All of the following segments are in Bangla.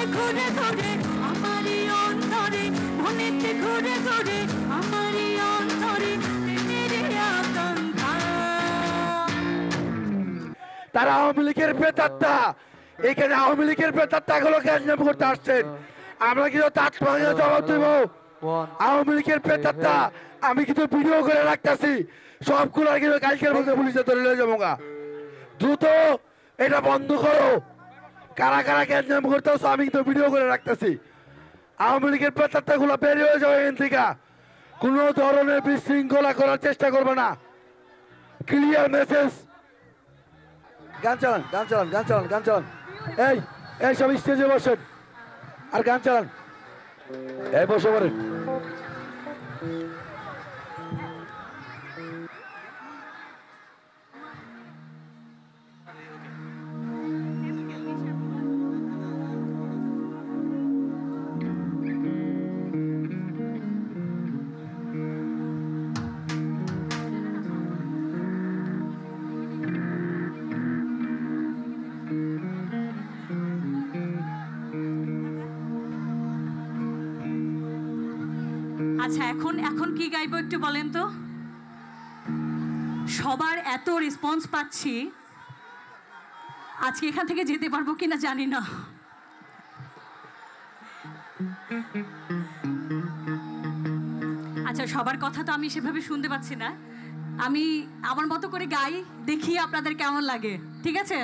মনেতে ঘুরে ঘুরে আমারই অন্তরে, মনেতে ঘুরে ঘুরে আমারই অন্তরে প্রেমের আকাঙ্ক্ষা। তারা আওয়ামী লীগের প্রেতাত্মা, এখানে আওয়ামী লীগের প্রেতাত্মাগুলো গ্যাঞ্জাম করতে আসছেন, আমরা কিন্তু তার জবাব দেব। আওয়ামী লীগের প্রেতাত্মা আমি কিন্তু ভিডিও করে রাখতেছি, সবগুলো কিন্তু কালকের মধ্যে পুলিশে ধরে নিয়ে যাবো। দ্রুত এটা বন্ধ করো, কারা কারা গ্যাঞ্জাম করতেছ আমি কিন্তু ভিডিও করে রাখতেছি। আওয়ামী লীগের প্রেতাত্মাগুলো বেরিয়ে হয়ে যাবে এখান থেকে, কোনো ধরনের বিশৃঙ্খলা করার চেষ্টা করবে না। Clear message. গান চালান, গান চালান, গান চালান, গান চালান। এই এই সব স্টেজে বসেন আর গান চালান। এই বসে পড়েন। আচ্ছা, এখন এখন কি গাইবো একটু বলেন তো? সবার এত রেসপন্স পাচ্ছি, আজকে এখান থেকে যেতে পারবো কিনা জানি না। আচ্ছা, সবার কথা তো আমি সেভাবে শুনতে পাচ্ছি না, আমি আমার মতো করে গাই, দেখি আপনাদের কেমন লাগে, ঠিক আছে?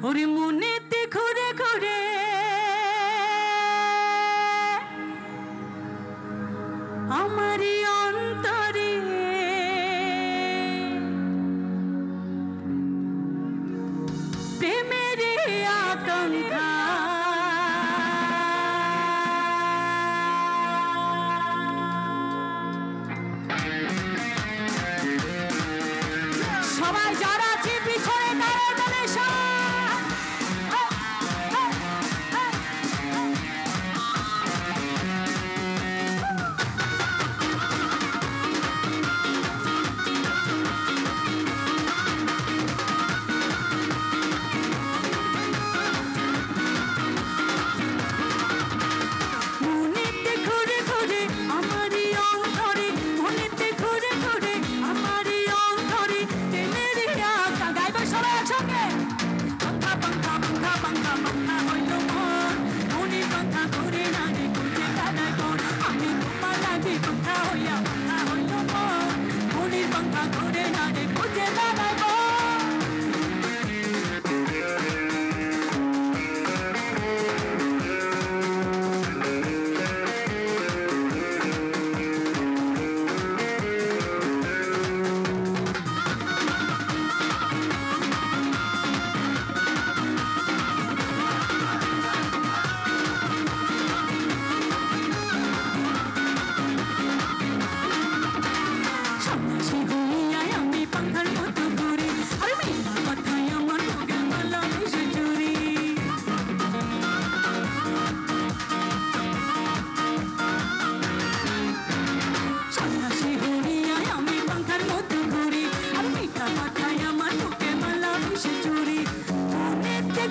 ওরে মনেতে ঘুরে ঘুরে আমারই অন্তরে প্রেমের আকাঙ্ক্ষা। সবাই যারা আছে পিছনে দাঁড়িয়ে দাঁড়িয়ে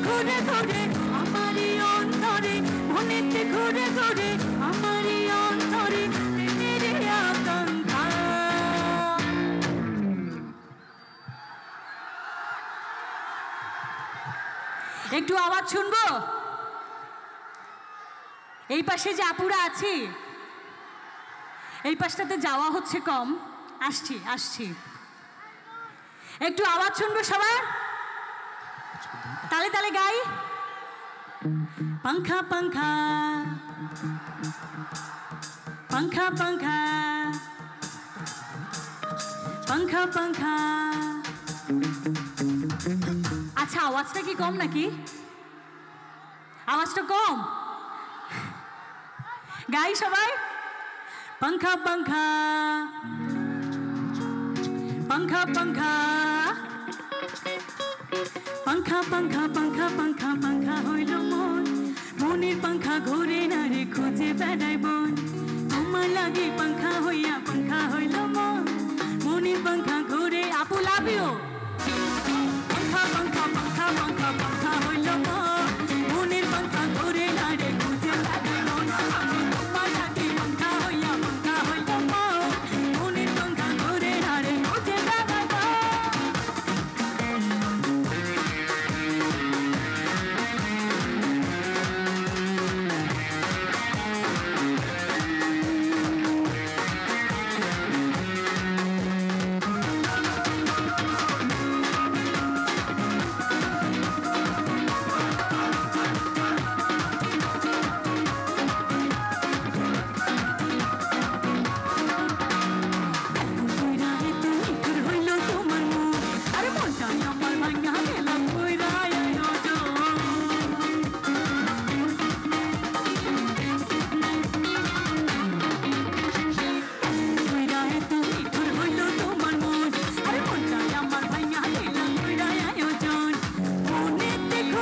ঘুরে ঘুরে আমারই অন্তরে, মনেতে ঘুরে ঘুরে আমারই অন্তরে প্রেমের আকাঙ্ক্ষা। একটু আওয়াজ শুনবো? এই পাশে যে আপুরা আছি, এই পাশটাতে যাওয়া হচ্ছে কম, আসছি আসছি, একটু আওয়াজ শুনবো সবার, তালে তালে গাই। पंखा पंखा पंखा पंखा पंखा पंखा। अच्छा, आवाजটা কি কম নাকি? आवाजটা কম? গাই সবাই। पंखा पंखा पंखा पंखा पंखा पंखा पंखा पंखा पंखा হইল মন, মনের पंखा ঘুরে না রে খুঁজে বেড়াই বন। তোমার লাগে पंखा হইয়া पंखा হইল মন, মনের पंखा ঘুরে। আপু লাভ ইউ। पंखा पंखा पंखा पंखा पंखा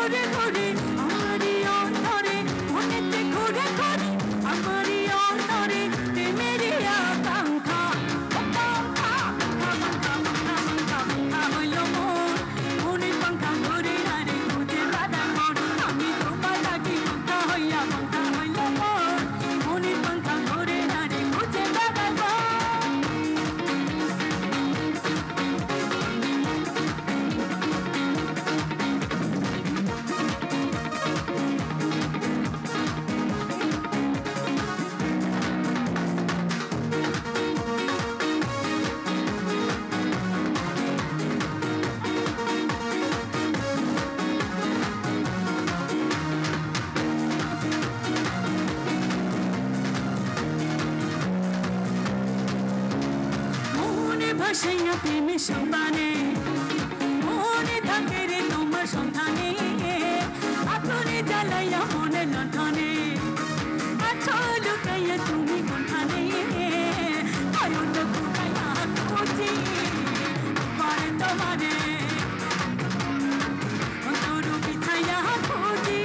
ঘুরে ঘুরে আমারই অন্তরে মনেতে ঘুরে ঘুরে আমারই অন্তরে প্রেমেরই আকাঙ্ক্ষা আকাঙ্ক্ষা আকাঙ্ক্ষা আকাঙ্ক্ষা আকাঙ্ক্ষা হইল মন মনের পাঙ্খা ঘুরে আরে খুঁজে বেড়াই মন আমি তোমার লাগি পাঙ্খা হইয়া পাঙ্খা হইল মন মনের পাঙ্খা ঘুরে আরে খুঁজে বেড়াই মন ভাসাইয়া প্রেমের সম্মানে মনে থাকে রে তোমার সন্ধানে আপনি জ্বালাইয়া মনে লণ্ঠনে আছো লুকাইয়া তুমি কোনখানে অয়ন কোথাইয়া খুঁজি পারে তোমারে অন্তর বিছাইয়া খুঁজি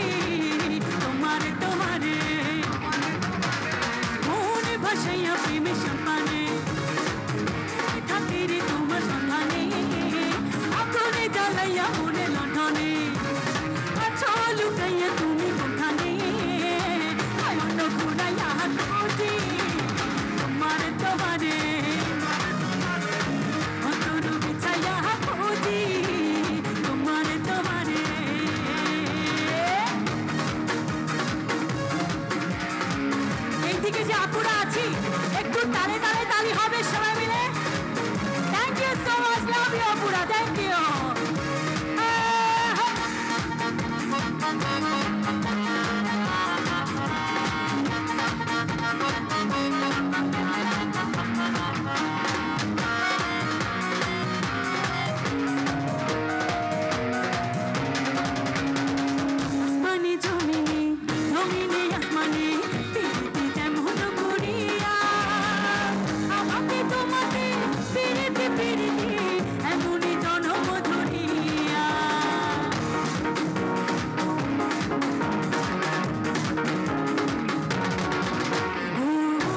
তোমারে তোমারে মনে ভাসাইয়া প্রেমের সম্মানে থাকিরে তোমার সন্ধানে আপনি জ্বালাইয়া মনে লণ্ঠনে আছো লুকাইয়া তুমি কোনখানে অন্য ঘুরাইয়া খুঁজি তোমার তোমারে অন্তর বিছাইয়া খুঁজি তোমার তোমারে এইদিকে যে আপুরা আছি একটু তালে তালে তালি হবে সবাই মিলে Thank you so much, love you, Apura. Thank you. আসমানে জমিনে জমিনে আসমানে পিরিতি যেমন করিয়া আমাকে তোমাকে পিরিতি পিরিতি এমনই জনম ধরিয়া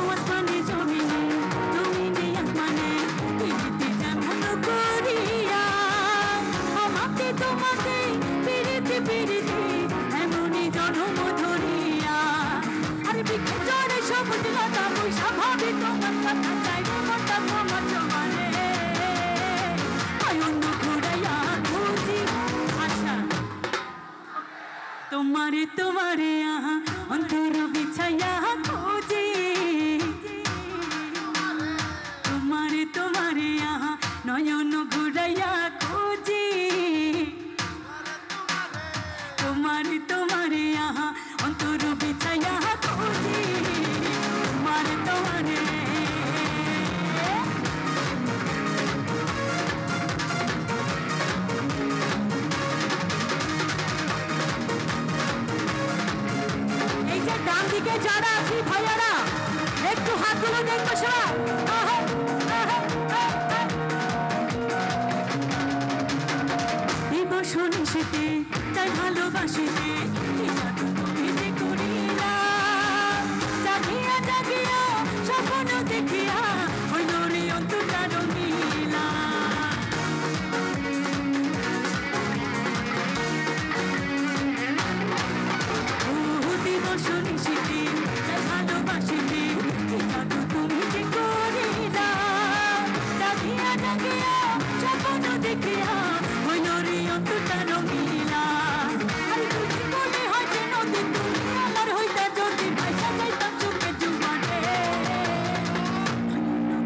আসমানে জমিনে জমিনে আসমানে পিরিতি যেমন করিয়া আমাকে তোমাকে পিরিতি পিরিতি এমনই জনম ধরিয়া আরে বিকে জোরে সবুজ লতা বৈশা ভাবি তোমার কথা চাই মনটা তোমার জমানে অন্য ঘুরাইয়া খুঁজি আচ্ছা তোমারে তোমারে আহা অন্তর বিছাইয়া খুঁজি তোমারে তোমারে আহা নয়ন ঘুরাইয়া খুঁজি তোমারে তোমারে আহা অন্তর বিছাইয়া খুঁজি তোমারে তোমারে এই যে ডান দিকে যারা আছি ভাইয়ারা একটু হাতগুলো দেখবো সবাই আহা, আহা, আহা। দিবস নিশিতে তাই ভালোবাসিতে এই জাদু তুমি যে করিলা জাগিয়া জাগিয়া স্বপ্ন দেখিয়া হইল রে অন্তরটা রঙিলা দিবস নিশিতে তাই ভালোবাসিতে এই জাদু তুমি যে করিলা জাগিয়া জাগিয়া স্বপ্ন দেখিয়া হইল রে অন্তরটা রঙিলা আরে তুমি বলে হয় যে নদী তুমি আমার হইতা যদি ভাইসা যাইতাম চোখে জুবানে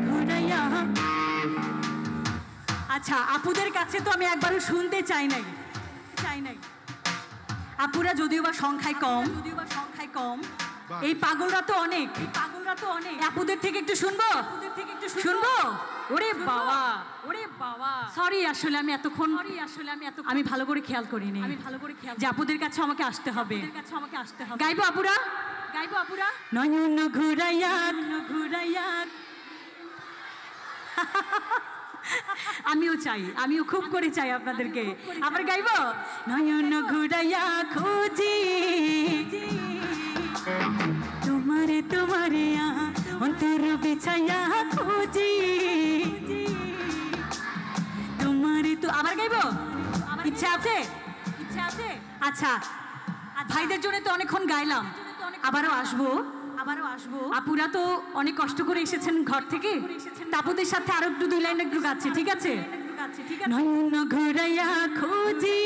ঘুরাইয়া আচ্ছা আপুদের কাছে তো আমি একবারও শুনতে চাই নাই আপুরা যদিও বা সংখ্যায় কম এই পাগলরা তো অনেক আপুদের থেকে একটু শুনবো ওরে বাবা সরি আসলে আমি এতক্ষণ আমি ভালো করে খেয়াল করিনি যে আপুদের কাছে আমাকে আসতে হবে গাইবো আপুরা নয়ন ঘুরাইয়া আমিও চাই, আমিও খুব করে চাই আপনাদেরকে। আবার গাইবো নয়ন ঘুরাইয়া খুঁজি তোমারে তোমারে অন্তর বিছাইয়া খুঁজি তোমারে। তো আবার গাইবো, ইচ্ছা আছে? ইচ্ছা আছে? আচ্ছা, ভাইদের জন্য তো অনেকক্ষণ গাইলাম, আবারও আসবো। আপুরা তো অনেক কষ্ট করে এসেছেন ঘর থেকে, তাপদের সাথে আরো একটু 2 লাইন একটু গাচ্ছি, ঠিক আছে? নয়ন ঘুরাইয়া খুঁজি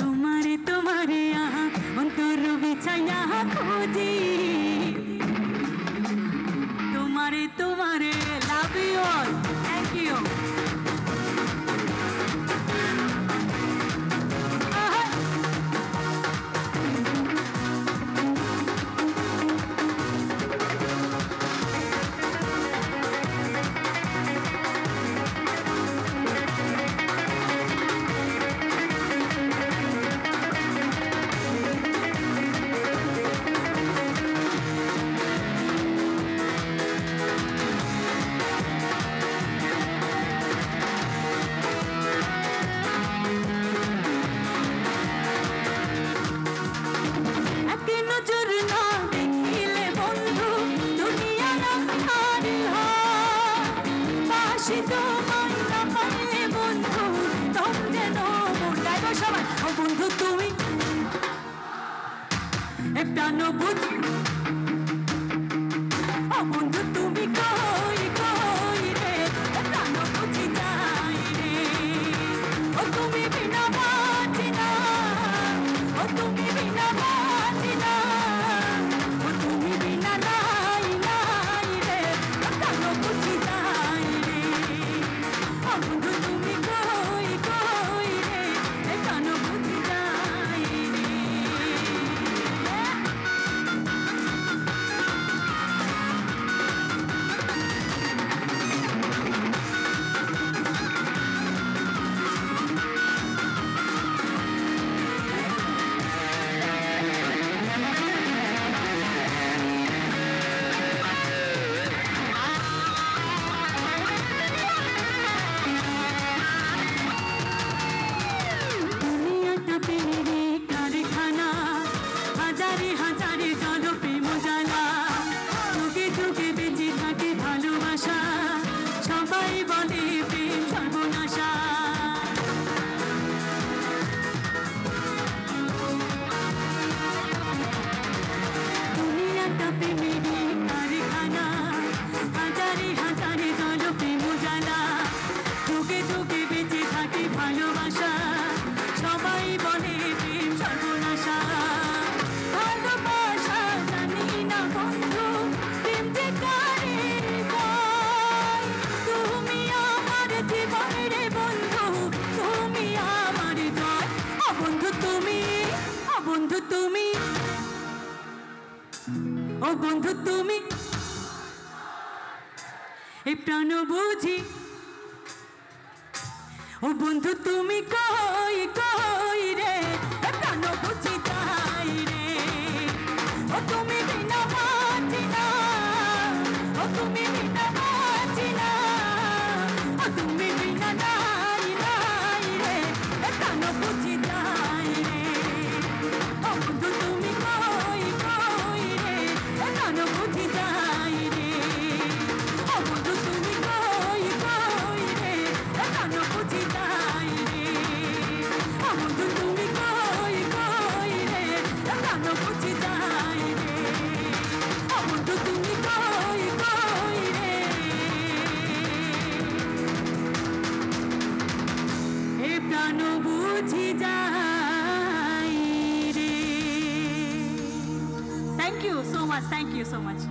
তোমারে তোমারে অন্তর বিছাইয়া খুঁজি তোমারে তোমারে। Love you all, thank you. বন্ধু তুমি একটা নবুঝ, ও বন্ধু তুমি কই কই রে, একটা নবুঝি যাই রে। ও তুমি বিনা বাঁচি না, ও তুমি বিনা বাঁচি না, ও তুমি বিনা নাই নাই রে, একটা নবুঝি যাই রে। ও বন্ধু তুমি কই কই রে, একটা নবুঝি যাই রে। দুনিয়াটা পেরে কারখানা, হাজারে হাজারে জল প্রেম জ্বালা, যুগে যুগে বেঁচে থাকে ভালোবাসা, সবাই বলে প্রেম সর্বনাশা। দুনিয়াটা পেরে কারখানা, হাজারে হাজারে জল প্রেম জ্বালা, যুগে যুগে বেঁচে থাকে ভালোবাসা, সবাই বলে প্রেম সর্বনাশা। ভালোবাসা জানি না বন্ধু, প্রেম যে কারে কয়, তুমি আমার জীবন রে বন্ধু, তুমি আমার জয়। ও বন্ধু তুমি, ও বন্ধু তুমি, ও বন্ধু তুমি এই প্রাণ বুঝি। ও বন্ধু তুমি কই কই রে, প্রাণ বুঝি যাই রে। ও তুমি বিনা বাঁচি না, ও তুমি বিনা বাঁচি না, ও তুমি বিনা নাই নাই রে, প্রাণ বুঝি যাই রে। ও বন্ধু তুমি কই কই রে, প্রাণ বুঝি যাই রে। ও বন্ধু তুমি কই কই রে, প্রাণ বুঝি যাই রে। ও বন্ধু তুমি কই কই রে, প্রাণ বুঝি যাই রে। ও বন্ধু তুমি কই কই রে, এ প্রাণ বুঝি যাই রে। Thank you so much. Thank you so much.